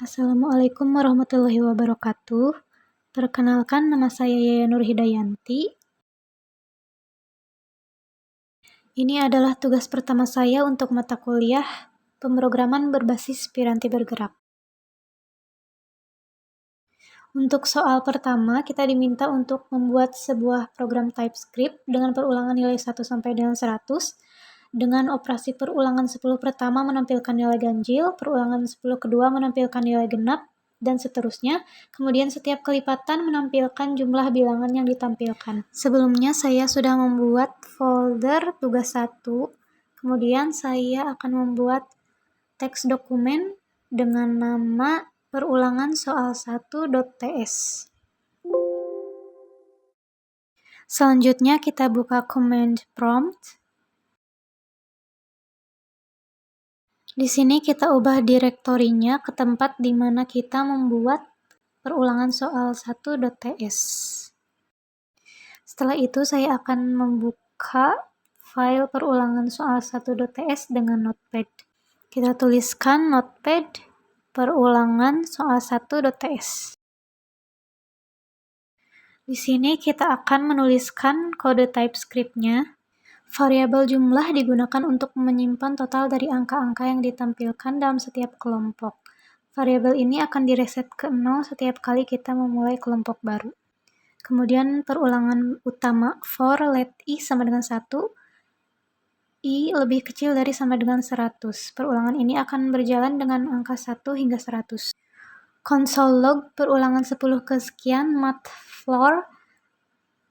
Assalamualaikum warahmatullahi wabarakatuh. Perkenalkan, nama saya Yaya Nur Hidayanti. Ini adalah tugas pertama saya untuk mata kuliah pemrograman berbasis Piranti Bergerak. Untuk soal pertama, kita diminta untuk membuat sebuah program TypeScript dengan perulangan nilai 1 sampai dengan 100, dengan operasi perulangan 10 pertama menampilkan nilai ganjil, perulangan 10 kedua menampilkan nilai genap, dan seterusnya. Kemudian setiap kelipatan menampilkan jumlah bilangan yang ditampilkan. Sebelumnya saya sudah membuat folder tugas 1, kemudian saya akan membuat teks dokumen dengan nama perulangan soal 1.ts. Selanjutnya kita buka command prompt. Di sini kita ubah direktorinya ke tempat di mana kita membuat perulangan soal 1.ts. Setelah itu saya akan membuka file perulangan soal 1.ts dengan notepad. Kita tuliskan notepad perulangan soal 1.ts. Di sini kita akan menuliskan kode TypeScript-nya. Variabel jumlah digunakan untuk menyimpan total dari angka-angka yang ditampilkan dalam setiap kelompok. Variabel ini akan direset ke 0 setiap kali kita memulai kelompok baru. Kemudian perulangan utama for let i sama dengan 1, i lebih kecil dari sama dengan 100. Perulangan ini akan berjalan dengan angka 1 hingga 100. Console log perulangan 10 kesekian math floor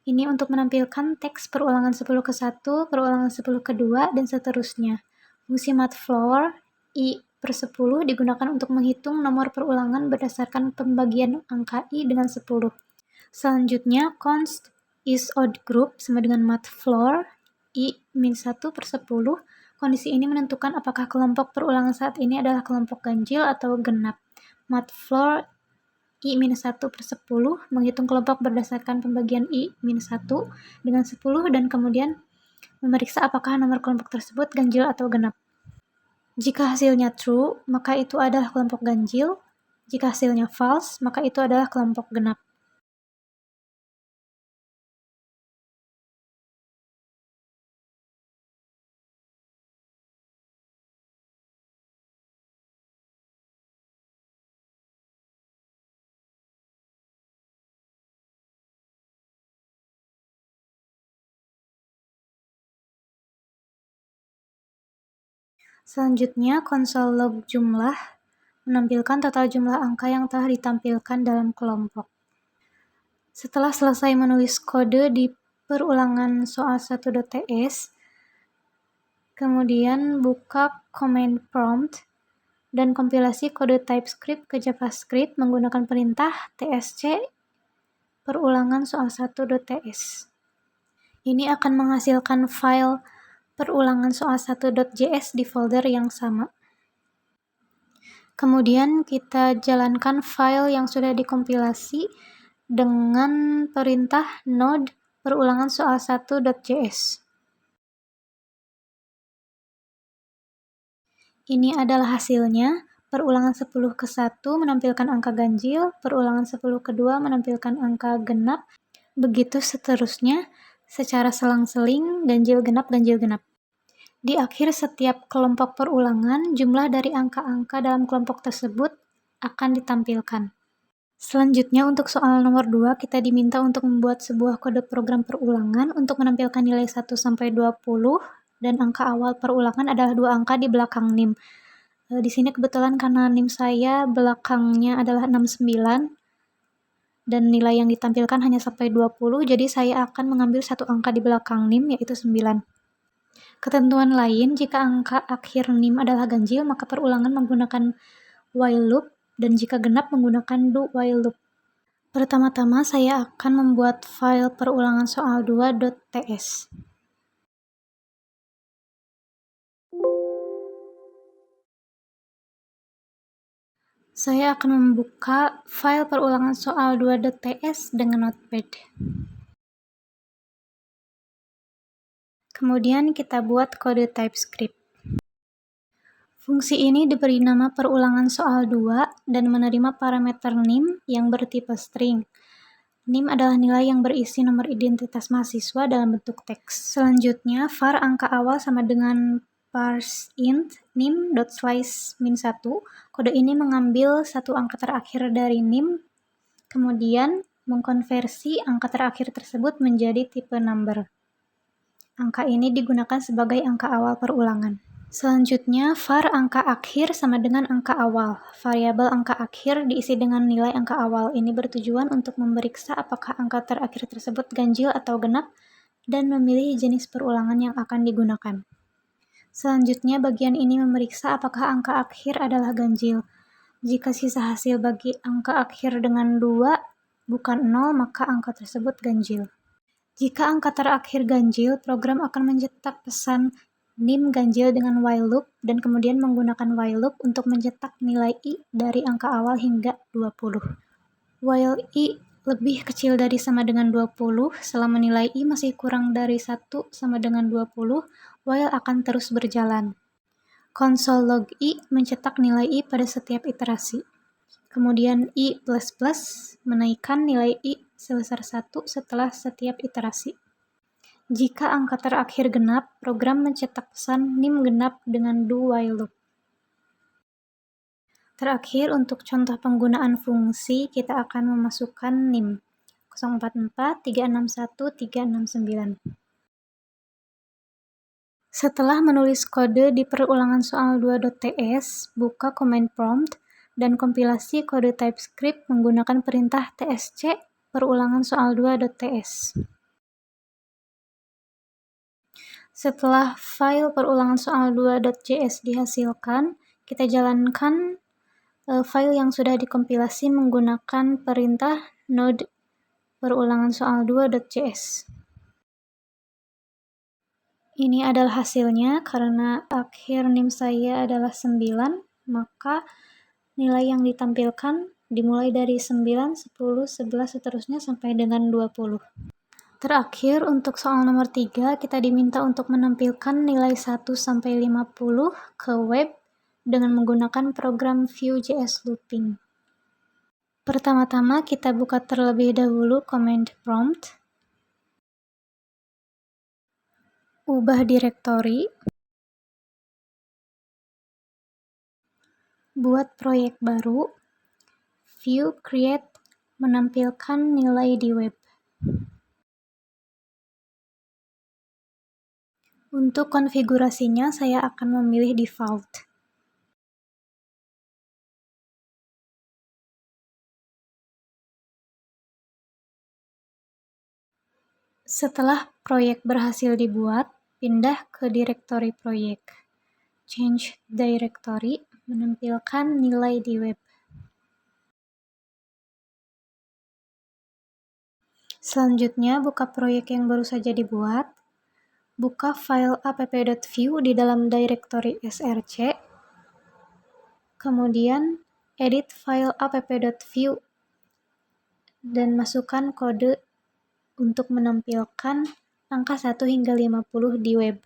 ini untuk menampilkan teks perulangan 10 ke 1, perulangan 10 ke 2, dan seterusnya. Fungsi mathfloor i/10 digunakan untuk menghitung nomor perulangan berdasarkan pembagian angka i dengan 10. Selanjutnya, const isOddGroup sama dengan mathfloor i-1/10. Kondisi ini menentukan apakah kelompok perulangan saat ini adalah kelompok ganjil atau genap. Mathfloor i-1/10 menghitung kelompok berdasarkan pembagian i-1 dengan 10 dan kemudian memeriksa apakah nomor kelompok tersebut ganjil atau genap. Jika hasilnya true, maka itu adalah kelompok ganjil. Jika hasilnya false, maka itu adalah kelompok genap. Selanjutnya, console log jumlah menampilkan total jumlah angka yang telah ditampilkan dalam kelompok. Setelah selesai menulis kode di perulangan soal 1.ts, kemudian buka command prompt dan kompilasi kode TypeScript ke JavaScript menggunakan perintah tsc perulangan soal 1.ts. Ini akan menghasilkan file perulangan soal 1.js di folder yang sama. Kemudian kita jalankan file yang sudah dikompilasi dengan perintah node perulangan soal 1.js. Ini adalah hasilnya. Perulangan 10 ke 1 menampilkan angka ganjil, perulangan 10 ke 2 menampilkan angka genap, begitu seterusnya secara selang-seling ganjil genap. Di akhir setiap kelompok perulangan, jumlah dari angka-angka dalam kelompok tersebut akan ditampilkan. Selanjutnya untuk soal nomor 2, kita diminta untuk membuat sebuah kode program perulangan untuk menampilkan nilai 1 sampai 20 dan angka awal perulangan adalah 2 angka di belakang NIM. Di sini kebetulan karena NIM saya belakangnya adalah 69 dan nilai yang ditampilkan hanya sampai 20, jadi saya akan mengambil satu angka di belakang NIM yaitu 9. Ketentuan lain, jika angka akhir NIM adalah ganjil, maka perulangan menggunakan while loop, dan jika genap menggunakan do while loop. Pertama-tama saya akan membuat file perulangan soal 2.ts. Saya akan membuka file perulangan soal 2.ts dengan notepad. Kemudian kita buat kode TypeScript. Fungsi ini diberi nama perulangan soal 2 dan menerima parameter NIM yang bertipe string. NIM adalah nilai yang berisi nomor identitas mahasiswa dalam bentuk teks. Selanjutnya, var angka awal sama dengan parseInt nim.slice min1. Kode ini mengambil satu angka terakhir dari NIM, kemudian mengkonversi angka terakhir tersebut menjadi tipe number. Angka ini digunakan sebagai angka awal perulangan. Selanjutnya, var angka akhir sama dengan angka awal. Variabel angka akhir diisi dengan nilai angka awal. Ini bertujuan untuk memeriksa apakah angka terakhir tersebut ganjil atau genap dan memilih jenis perulangan yang akan digunakan. Selanjutnya, bagian ini memeriksa apakah angka akhir adalah ganjil. Jika sisa hasil bagi angka akhir dengan 2 bukan 0, maka angka tersebut ganjil. Jika angka terakhir ganjil, program akan mencetak pesan NIM ganjil dengan while loop dan kemudian menggunakan while loop untuk mencetak nilai i dari angka awal hingga 20. While i lebih kecil dari sama dengan 20, selama nilai i masih kurang dari 1 sama dengan 20, while akan terus berjalan. Konsol log i mencetak nilai i pada setiap iterasi. Kemudian i++ menaikkan nilai i sebesar 1 setelah setiap iterasi. Jika angka terakhir genap, program mencetak pesan NIM genap dengan do while loop. Terakhir, untuk contoh penggunaan fungsi, kita akan memasukkan NIM 044361369. Setelah menulis kode di perulangan soal 2.ts, buka command prompt dan kompilasi kode TypeScript menggunakan perintah tsc perulangan soal 2.ts. Setelah file perulangan soal 2.js dihasilkan, kita jalankan file yang sudah dikompilasi menggunakan perintah node perulangan soal 2.js. Ini adalah hasilnya. Karena akhir NIM saya adalah 9, maka nilai yang ditampilkan dimulai dari 9, 10, 11, seterusnya sampai dengan 20. Terakhir, untuk soal nomor 3, kita diminta untuk menampilkan nilai 1-50 ke web dengan menggunakan program Vue.js Looping. Pertama-tama, kita buka terlebih dahulu command prompt, ubah direktori, buat proyek baru, Vue create menampilkan nilai di web. Untuk konfigurasinya, saya akan memilih default. Setelah proyek berhasil dibuat, pindah ke direktori proyek. Change directory menampilkan nilai di web. Selanjutnya, buka proyek yang baru saja dibuat. Buka file app.vue di dalam direktori src. Kemudian, edit file app.vue dan masukkan kode untuk menampilkan angka 1 hingga 50 di web.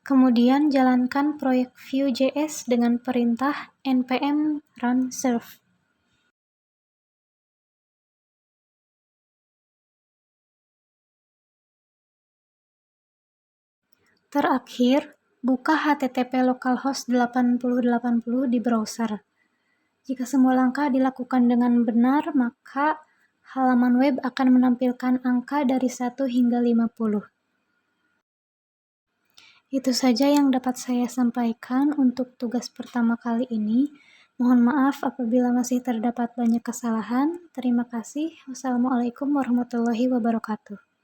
Kemudian jalankan proyek Vue.js dengan perintah npm run serve. Terakhir, buka HTTP localhost 8080 di browser. Jika semua langkah dilakukan dengan benar, maka halaman web akan menampilkan angka dari 1 hingga 50. Itu saja yang dapat saya sampaikan untuk tugas pertama kali ini. Mohon maaf apabila masih terdapat banyak kesalahan. Terima kasih. Wassalamualaikum warahmatullahi wabarakatuh.